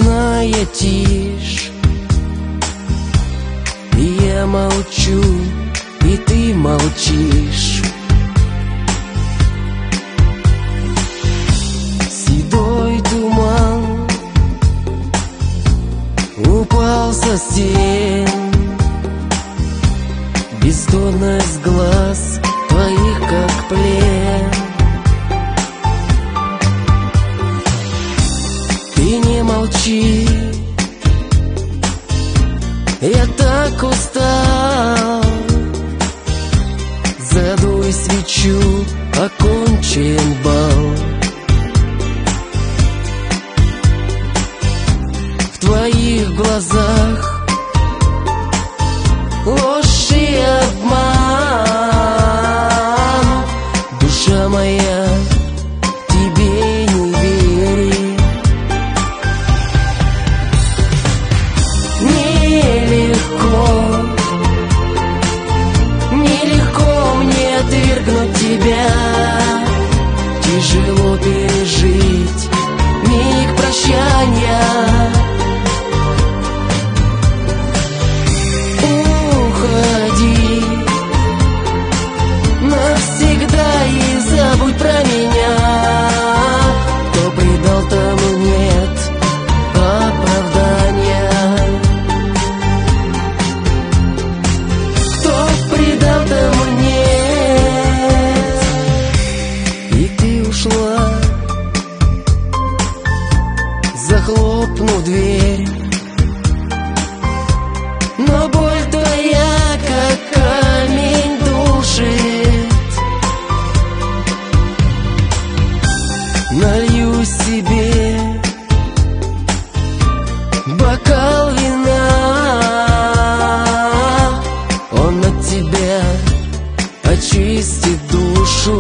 ночная тишь. И я молчу, и ты молчишь. Седой туман упал со стен, бездонность глаз твоих как плен. Ты не молчи, я так устал. Задуй свечу, окончен бал. В твоих глазах ложь и обман. Душа моя, тебе не верит. Нелегко мне отвергнуть тебя. Тяжело пережить миг прощания. Уходи навсегда и забудь про меня. Кто предал, тому нет оправдания. Кто предал, тому нет. И ты ушла, захлопнув дверь. Но боль твоя, как камень, душит. Налью себе бокал вина. Он от тебя очистит душу.